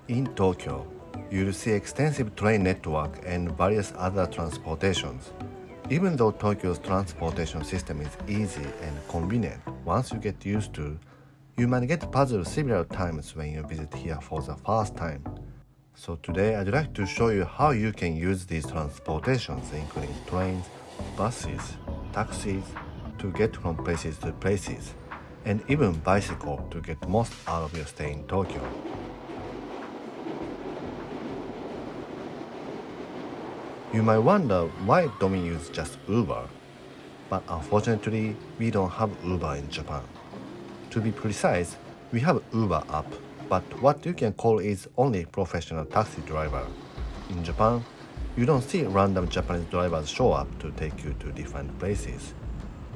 In Tokyo, you'll see extensive train network and various other transportations. Even though Tokyo's transportation system is easy and convenient, once you get used to, you might get puzzled several times when you visit here for the first time. So today I'd like to show you how you can use these transportations, including trains, buses, taxis, to get from places to places, and even bicycle to get most out of your stay in Tokyo. You might wonder why don't we use just Uber, but unfortunately we don't have Uber in Japan. To be precise, we have Uber app, but what you can call is only professional taxi driver. In Japan, you don't see random Japanese drivers show up to take you to different places.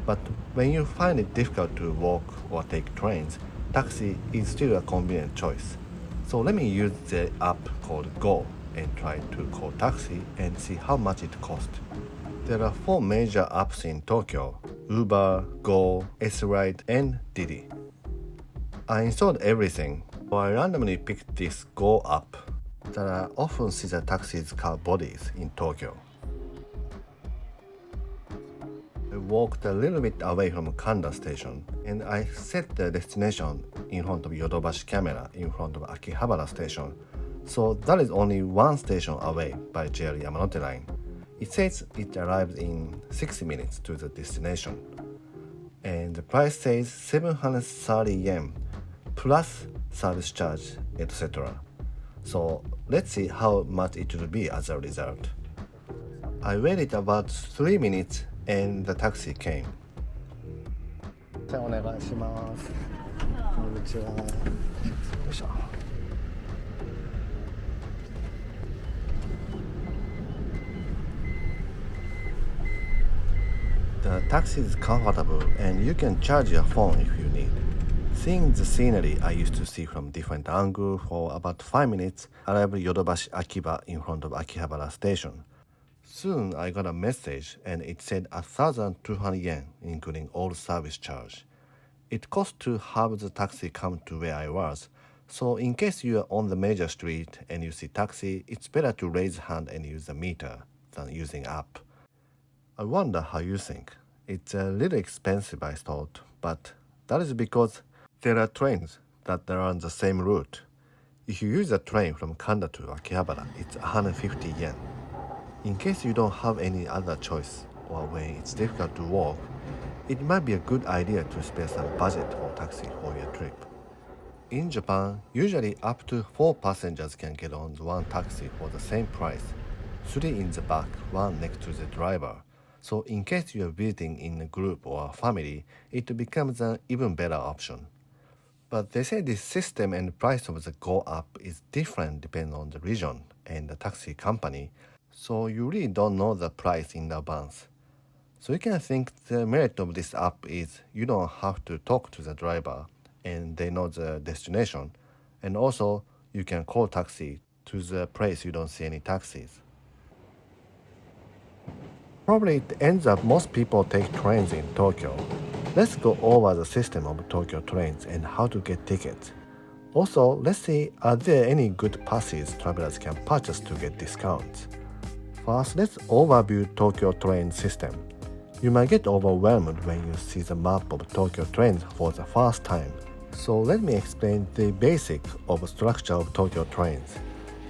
But when you find it difficult to walk or take trains, taxi is still a convenient choice. So let me use the app called Go and try to call taxi and see how much it costs. There are 4 major apps in Tokyo: Uber, Go, S-Ride, and Didi. I installed everything, so I randomly picked this Go app that I often see the taxis' car bodies in Tokyo. I walked a little bit away from Kanda station and I set the destination in front of Yodobashi camera in front of Akihabara station. So that is only 1 station away by JR Yamanote line. It says it arrives in 60 minutes to the destination. And the price says 730 yen plus service charge, etc. So let's see how much it will be as a result. I waited about 3 minutes and the taxi came. お願いします。こんにちは。よいしょ。The taxi is comfortable and you can charge your phone if you need. Seeing the scenery I used to see from different angles for about 5 minutes, arrived Yodobashi Akiba in front of Akihabara station. Soon I got a message and it said 1,200 yen, including all service charge. It cost to have the taxi come to where I was, so in case you are on the major street and you see taxi, it's better to raise hand and use the meter than using app. I wonder how you think. It's a little expensive, I thought, but that is because there are trains that are on the same route. If you use a train from Kanda to Akihabara, it's 150 yen. In case you don't have any other choice, or when it's difficult to walk, it might be a good idea to spare some budget for taxi for your trip. In Japan, usually up to 4 passengers can get on one taxi for the same price, 3 in the back, 1 next to the driver. So in case you are visiting in a group or a family, it becomes an even better option. But they say this system and price of the Go app is different depending on the region and the taxi company, so you really don't know the price in advance. So you can think the merit of this app is you don't have to talk to the driver and they know the destination, and also you can call taxi to the place you don't see any taxis. Probably it ends up most people take trains in Tokyo. Let's go over the system of Tokyo trains and how to get tickets. Also, let's see, are there any good passes travelers can purchase to get discounts? First, let's overview Tokyo train system. You might get overwhelmed when you see the map of Tokyo trains for the first time. So let me explain the basic of structure of Tokyo trains.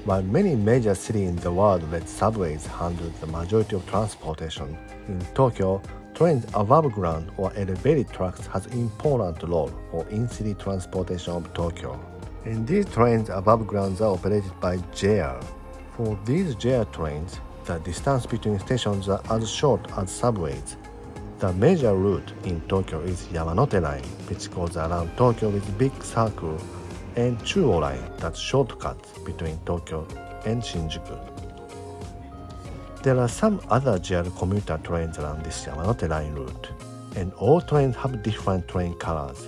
While many major cities in the world let subways handle the majority of transportation, in Tokyo, trains above ground or elevated tracks has important role for in-city transportation of Tokyo. And these trains above ground are operated by JR. For these JR trains, the distance between stations are as short as subways. The major route in Tokyo is Yamanote line, which goes around Tokyo with big circle, and Chuo line, that's shortcuts between Tokyo and Shinjuku. There are some other JR commuter trains around this Yamanote line route, and all trains have different train colors.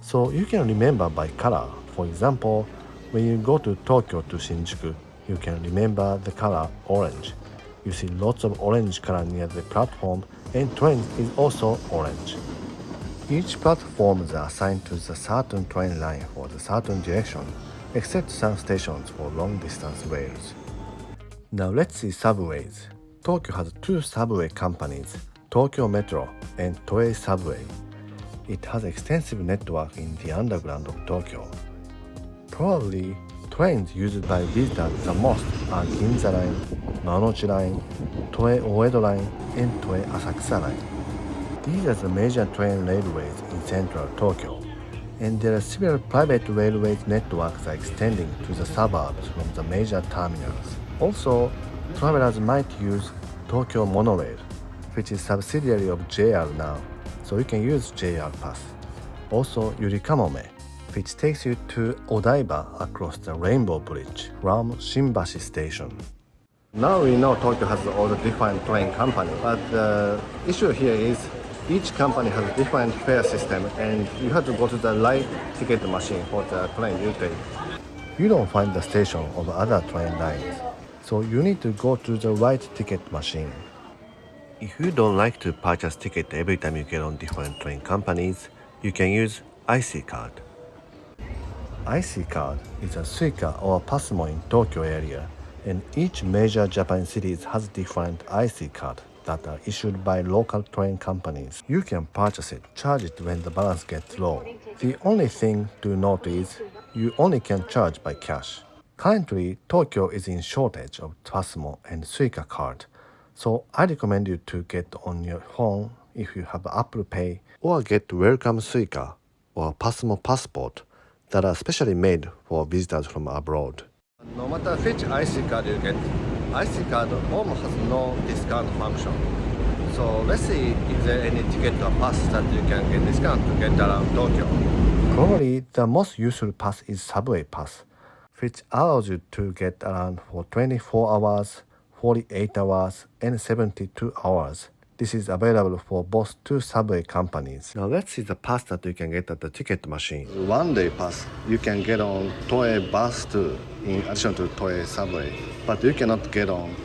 So you can remember by color. For example, when you go to Tokyo to Shinjuku, you can remember the color orange. You see lots of orange color near the platform, and train is also orange. Each platform is assigned to the certain train line for the certain direction, except some stations for long-distance rails. Now let's see subways. Tokyo has two subway companies, Tokyo Metro and Toei Subway. It has extensive network in the underground of Tokyo. Probably trains used by visitors the most are Ginza Line, Manochi Line, Toei Oedo Line, and Toei Asakusa Line. These are the major train railways in central Tokyo, and there are several private railways networks are extending to the suburbs from the major terminals. Also, travelers might use Tokyo Monorail, which is subsidiary of JR now, so you can use JR Pass. Also, Yurikamome, which takes you to Odaiba across the Rainbow Bridge from Shimbashi Station. Now we know Tokyo has all the different train companies, but the issue here is each company has a different fare system and you have to go to the right ticket machine for the train you take. You don't find the station of other train lines, so you need to go to the right ticket machine. If you don't like to purchase ticket every time you get on different train companies, you can use IC card. IC card is a Suica or Pasmo in Tokyo area, and each major Japanese city has different IC card that are issued by local train companies. You can purchase it, charge it when the balance gets low. The only thing to note is you only can charge by cash. Currently, Tokyo is in shortage of Pasmo and Suica card, so I recommend you to get on your phone if you have Apple Pay, or get Welcome Suica or Pasmo Passport that are specially made for visitors from abroad. No matter which IC card you get, IC card almost has no discount function. So let's see if there any ticket or pass that you can get discount to get around Tokyo. Probably the most useful pass is Subway Pass, which allows you to get around for 24 hours, 48 hours, and 72 hours. This is available for both two subway companies. Now let's see the pass that you can get at the ticket machine. One day pass you can get on Toei bus too, in addition to Toei subway, but you cannot get on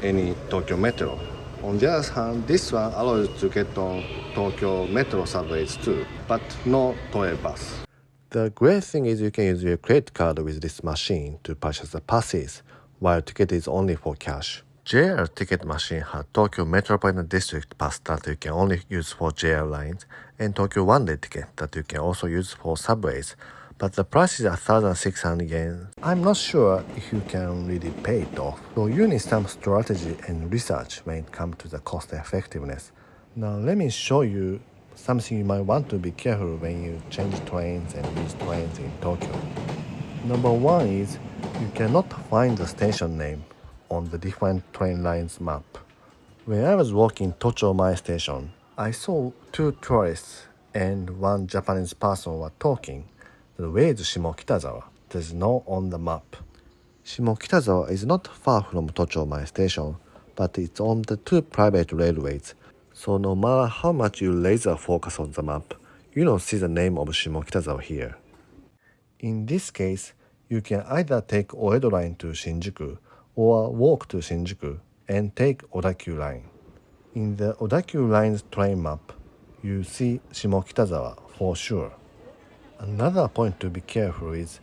any Tokyo Metro. On the other hand, this one allows you to get on Tokyo Metro subways too, but no Toei bus. The great thing is you can use your credit card with this machine to purchase the passes, while ticket is only for cash. JR ticket machine has Tokyo Metropolitan District Pass that you can only use for JR lines, and Tokyo one-day ticket that you can also use for subways, but the price is 1,600 yen. I'm not sure if you can really pay it off, so you need some strategy and research when it comes to the cost effectiveness. Now let me show you something you might want to be careful when you change trains and use trains in Tokyo. Number one is you cannot find the station name on the different train lines map. When I was walking Tochomae station, I saw two tourists and one Japanese person were talking. Where is Shimokitazawa? There's no on the map. Shimokitazawa is not far from Tochomae station, but it's on the two private railways. So no matter how much you laser focus on the map, you don't see the name of Shimokitazawa here. In this case, you can either take Oedo line to Shinjuku or walk to Shinjuku and take Odakyu line. In the Odakyu line's train map, you see Shimokitazawa for sure. Another point to be careful is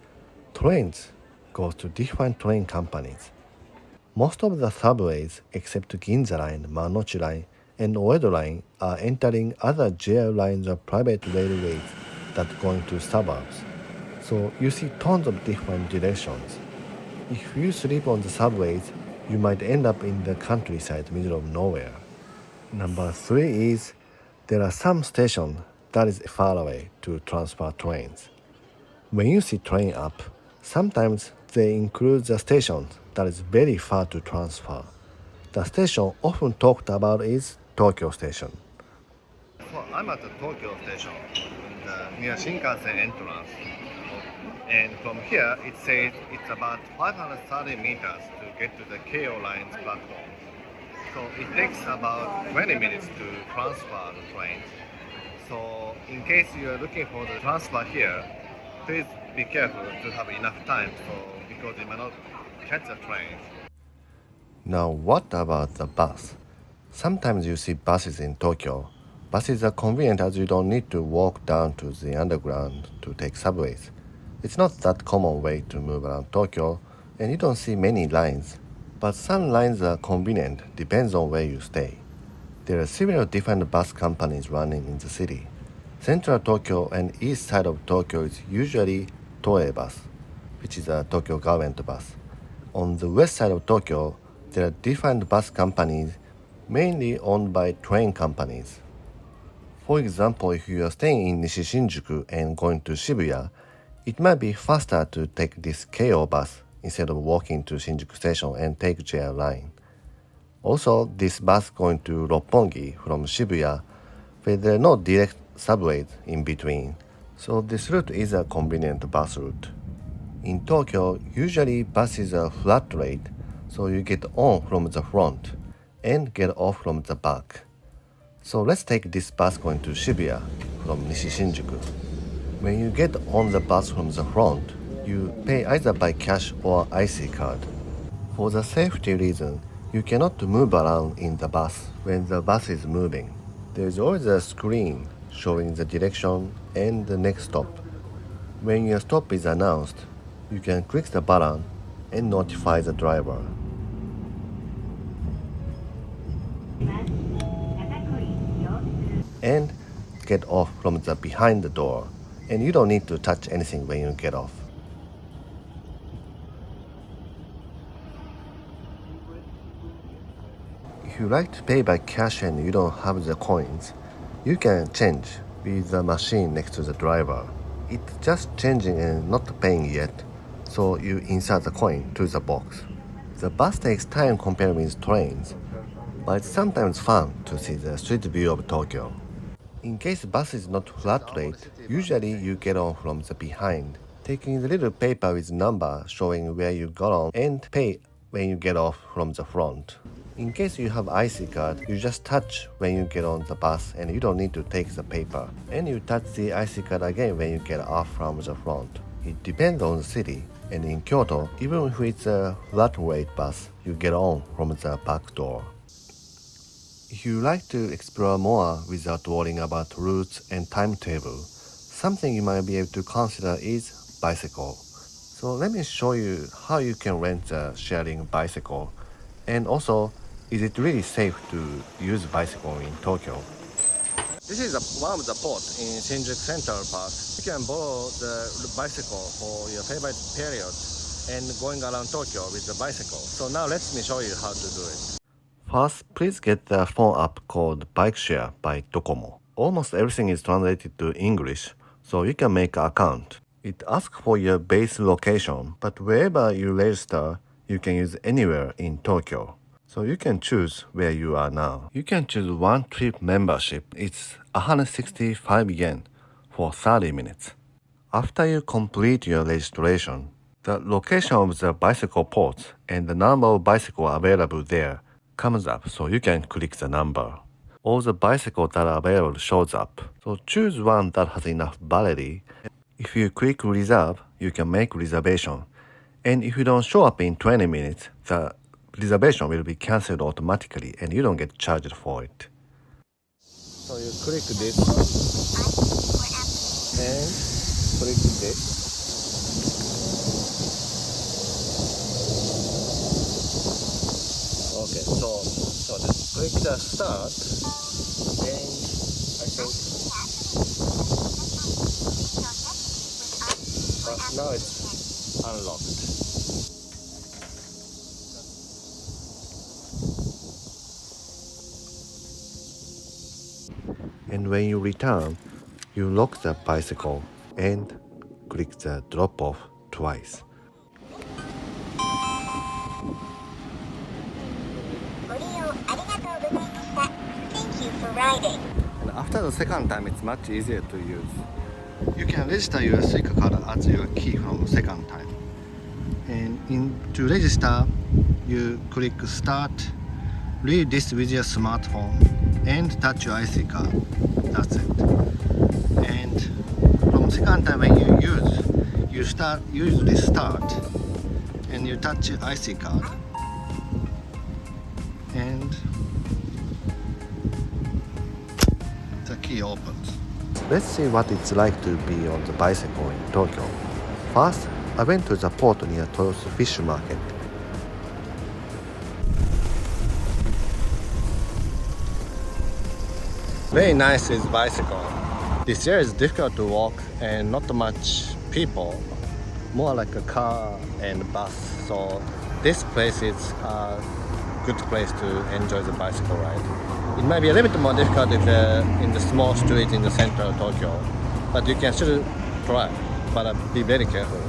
trains go to different train companies. Most of the subways except Ginza line, Manochi line, and Oedo line are entering other JR lines of private railways that going to suburbs. So you see tons of different directions. If you sleep on the subways, you might end up in the countryside, middle of nowhere. Number 3 is there are some stations that is far away to transfer trains. When you see train app, sometimes they include the station that is very far to transfer. The station often talked about is Tokyo Station. So I'm at the Tokyo Station near Shinkansen entrance. And from here, it says it's about 530 meters to get to the Keio line's platform. So it takes about 20 minutes to transfer the train. So in case you are looking for the transfer here, please be careful to have enough time because you may not catch the train. Now what about the bus? Sometimes you see buses in Tokyo. Buses are convenient as you don't need to walk down to the underground to take subways. It's not that common way to move around Tokyo, and you don't see many lines. But some lines are convenient, depends on where you stay. There are several different bus companies running in the city. Central Tokyo and east side of Tokyo is usually Toei bus, which is a Tokyo government bus. On the west side of Tokyo, there are different bus companies, mainly owned by train companies. For example, if you are staying in Nishi-Shinjuku and going to Shibuya, it might be faster to take this Keio bus instead of walking to Shinjuku Station and take JR line. Also, this bus going to Roppongi from Shibuya, where there are no direct subways in between, so this route is a convenient bus route. In Tokyo, usually buses are flat rate, so you get on from the front and get off from the back. So let's take this bus going to Shibuya from Nishi-Shinjuku. When you get on the bus from the front, you pay either by cash or IC card. For the safety reason, you cannot move around in the bus when the bus is moving. There is always a screen showing the direction and the next stop. When your stop is announced, you can click the button and notify the driver. And get off from the behind the door, and you don't need to touch anything when you get off. If you like to pay by cash and you don't have the coins, you can change with the machine next to the driver. It's just changing and not paying yet, so you insert the coin to the box. The bus takes time compared with trains, but it's sometimes fun to see the street view of Tokyo. In case the bus is not flat rate, usually you get on from the behind, taking the little paper with number showing where you got on and pay when you get off from the front. In case you have IC card, you just touch when you get on the bus and you don't need to take the paper. And you touch the IC card again when you get off from the front. It depends on the city, and in Kyoto, even if it's a flat rate bus, you get on from the back door. If you like to explore more without worrying about routes and timetable, something you might be able to consider is bicycle. So let me show you how you can rent a sharing bicycle, and also, is it really safe to use bicycle in Tokyo? This is one of the ports in Shinjuku Central Park. You can borrow the bicycle for your favorite period and going around Tokyo with the bicycle. So now let me show you how to do it. First, please get the phone app called Bike Share by Docomo. Almost everything is translated to English, so you can make an account. It asks for your base location, but wherever you register, you can use anywhere in Tokyo. So you can choose where you are now. You can choose one trip membership. It's 165 yen for 30 minutes. After you complete your registration, the location of the bicycle ports and the number of bicycles available there comes up, so you can click the number. All the bicycles that are available shows up. So choose one that has enough validity. If you click reserve, you can make reservation. And if you don't show up in 20 minutes, the reservation will be cancelled automatically and you don't get charged for it. So you click this and click this. Okay, so just click the start and I think now it's unlocked. And when you return, you lock the bicycle and click the drop off twice. Thank you for riding. And after the second time, it's much easier to use. You can register your Suica card as your key from the second time. And to register, you click start, read this with your smartphone, and touch your IC card. That's it. And from second time when you usually start, and you touch your IC card, and the key opens. Let's see what it's like to be on the bicycle in Tokyo. First, I went to the port near Toyosu Fish Market. Very nice is bicycle. This area is difficult to walk and not much people, more like a car and bus. So this place is a good place to enjoy the bicycle ride. It might be a little bit more difficult if in the small street in the center of Tokyo, but you can still try, but be very careful.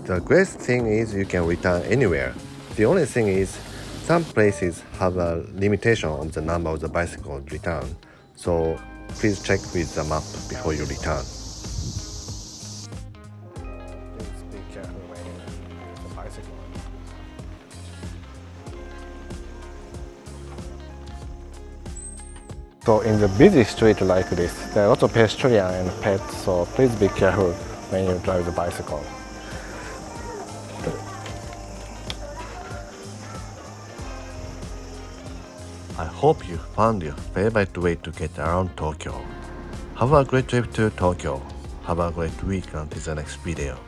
The great thing is you can return anywhere. The only thing is some places have a limitation on the number of the bicycle return. So please check with the map before you return. Please be careful when the bicycle. So in the busy street like this, there are lots of pedestrians and pets, so please be careful when you drive the bicycle. I hope you found your favorite way to get around Tokyo. Have a great trip to Tokyo. Have a great week until the next video.